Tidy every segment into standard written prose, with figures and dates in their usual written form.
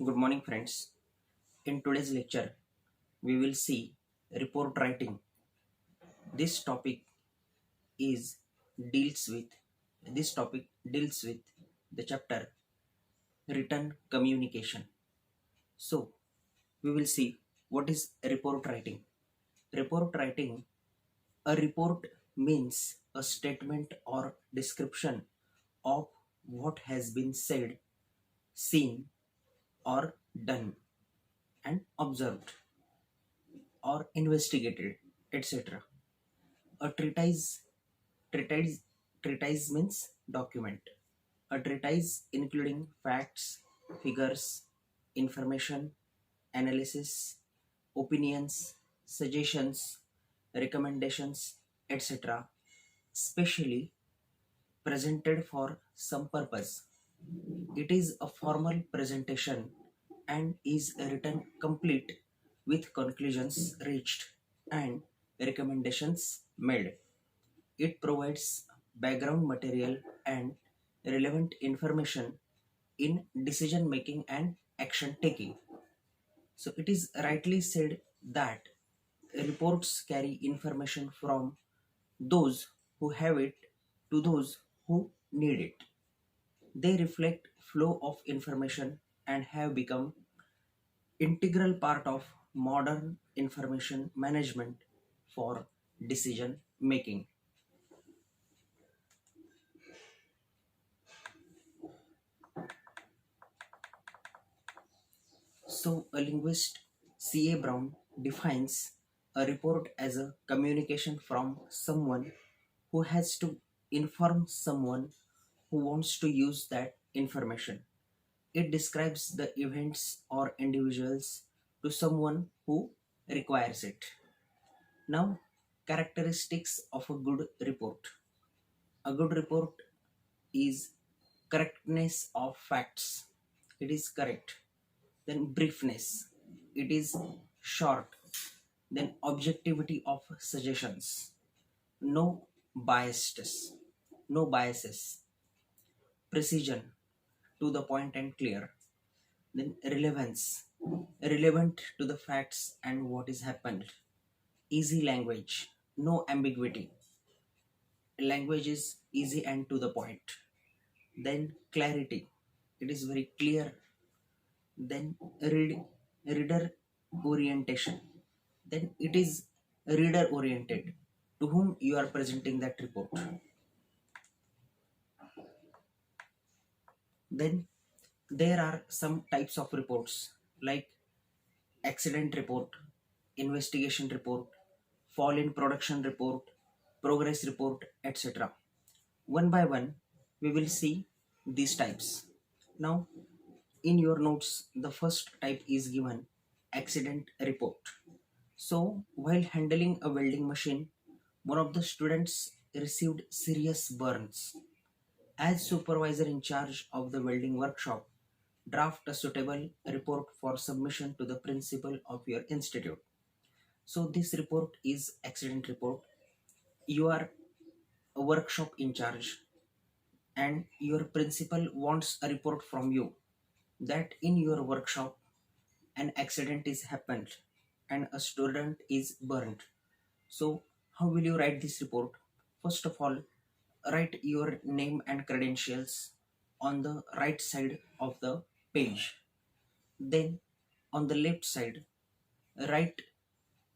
Good morning, friends. In today's lecture, we will see report writing. This topic is deals with this topic deals with the chapter written communication. So, we will see what is report writing. Report writing, a report means a statement or description of what has been said, seen, or done and observed or investigated, etc. A treatise means document. A treatise including facts, figures, information, analysis, opinions, suggestions, recommendations, etc. specially presented for some purpose. It is a formal presentation and is written complete with conclusions reached and recommendations made. It provides background material and relevant information in decision making and action taking. So it is rightly said that reports carry information from those who have it to those who need it. They reflect flow of information and have become integral part of modern information management for decision making. So, a linguist, C.A. Brown, defines a report as a communication from someone who has to inform someone who wants to use that information. It describes the events or individuals to someone who requires it. Now, characteristics of a good report. A good report is correctness of facts. It is correct. Then briefness. It is short. Then objectivity of suggestions. No biases. No biases. Precision, to the point and clear. Then relevance. Relevant to the facts and what is happened. Easy language. No ambiguity. Language is easy and to the point. Then clarity. It is very clear. Then reader orientation. Then it is reader oriented to whom you are presenting that report. Then there are some types of reports like accident report, investigation report, fall in production report, progress report, etc. One by one, we will see these types. Now, in your notes, the first type is given accident report. So, while handling a welding machine, one of the students received serious burns. As supervisor in charge of the welding workshop, draft a suitable report for submission to the principal of your institute. So, this report is accident report. You are a workshop in charge, and your principal wants a report from you that in your workshop an accident is happened and a student is burned. So, how will you write this report? First of all, write your name and credentials on the right side of the page. Then, on the left side, write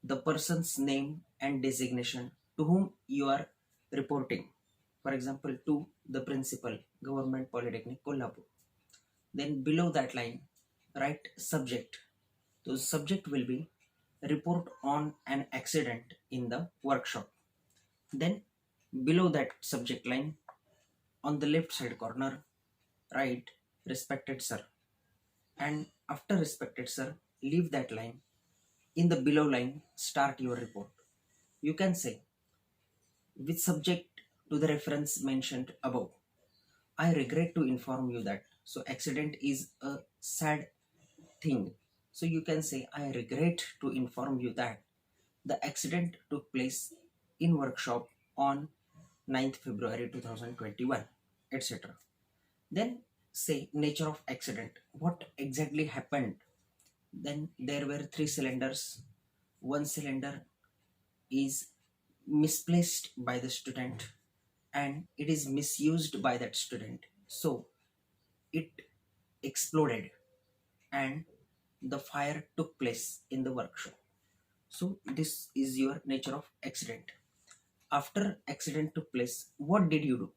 the person's name and designation to whom you are reporting. For example, to the principal, Government Polytechnic Kolhapur. Then, below that line, write subject. The subject will be report on an accident in the workshop. Then below that subject line, on the left side corner, write respected sir. And after respected sir, leave that line. In the below line, start your report. You can say with subject to the reference mentioned above. I regret to inform you that. So accident is a sad thing. So you can say I regret to inform you that the accident took place in workshop on 9th February 2021, etc. Then say nature of accident, what exactly happened. Then there were three cylinders. One cylinder is misplaced by the student and it is misused by that student, so it exploded and the fire took place in the workshop. So this is your nature of accident. After accident took place, what did you do?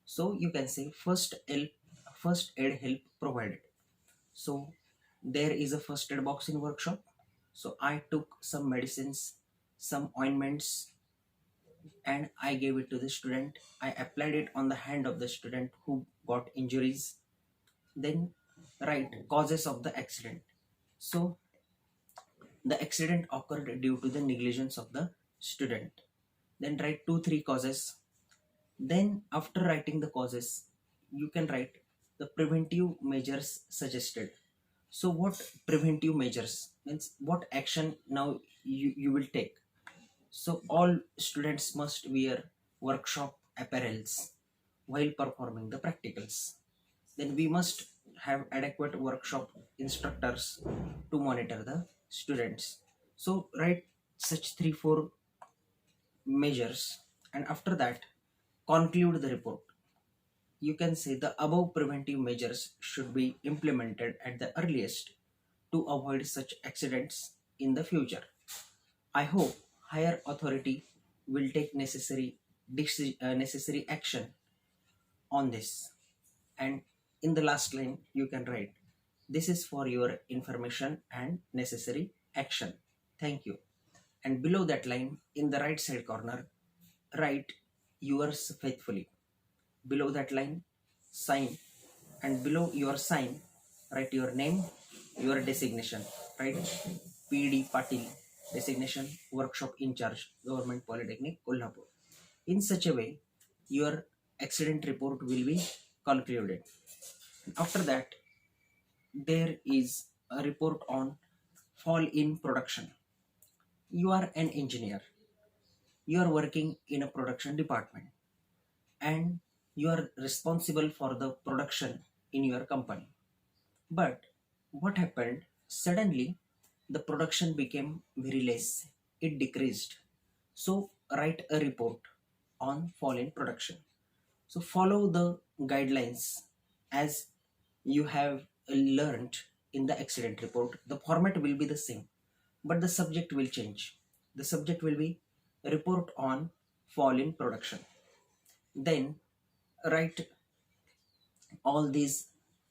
So you can say first aid help provided. So there is a first aid box in workshop. So I took some medicines, some ointments, and I gave it to the student. I applied it on the hand of the student who got injuries. Then write causes of the accident. So the accident occurred due to the negligence of the student. Then write two, three causes. Then after writing the causes, you can write the preventive measures suggested. So what preventive measures means, what action now you will take. So all students must wear workshop apparels while performing the practicals. Then we must have adequate workshop instructors to monitor the students. So write such three, four measures, and after that conclude the report. You can say the above preventive measures should be implemented at the earliest to avoid such accidents in the future. I hope higher authority will take necessary action on this. And in the last line, you can write, "This is for your information and necessary action. Thank you." And below that line, in the right side corner, write "Yours faithfully." Below that line, sign, and below your sign, write your name, your designation. Write PD Patil, designation workshop in charge, Government Polytechnic, Kolhapur. In such a way, your accident report will be concluded. After that, there is a report on fall in production. You are an engineer, you are working in a production department, and you are responsible for the production in your company. But what happened? Suddenly, the production became very less, it decreased. So, write a report on fall in production. So, follow the guidelines as you have learned in the accident report. The format will be the same, but the subject will change. The subject will be report on fall in production. Then write all these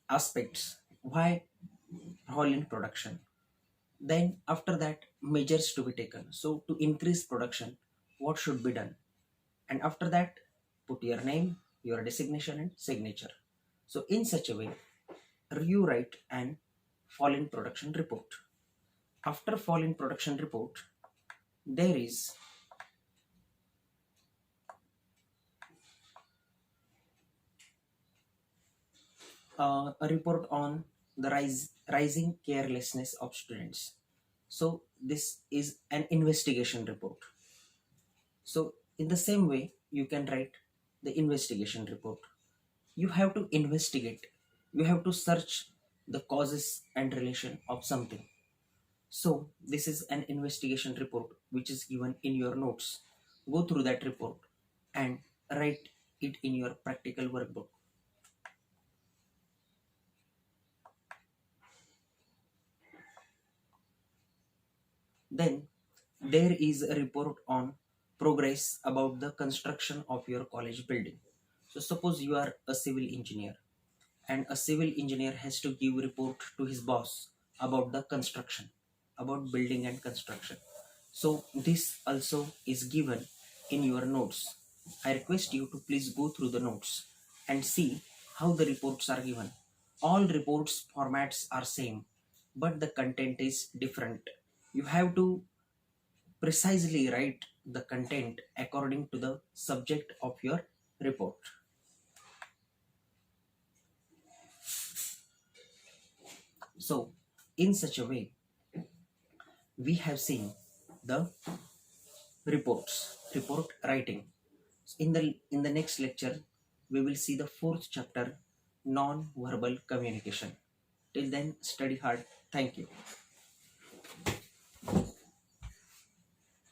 aspects. Why fall in production? Then after that, measures to be taken. So to increase production, what should be done? And after that, put your name, your designation and signature. So in such a way, you write an fall in production report. After fall in production report, there is a report on the rising carelessness of students. So this is an investigation report. So in the same way, you can write the investigation report. You have to investigate. You have to search the causes and relation of something. So this is an investigation report which is given in your notes. Go through that report and write it in your practical workbook. Then there is a report on progress about the construction of your college building. So suppose you are a civil engineer and a civil engineer has to give report to his boss about the construction, about building and construction. So this also is given in your notes. I request you to please go through the notes and see how the reports are given. All reports formats are same, but the content is different. You have to precisely write the content according to the subject of your report. So, in such a way, we have seen the report writing. In the next lecture, we will see the fourth chapter, non verbal communication. Till then, study hard. Thank you.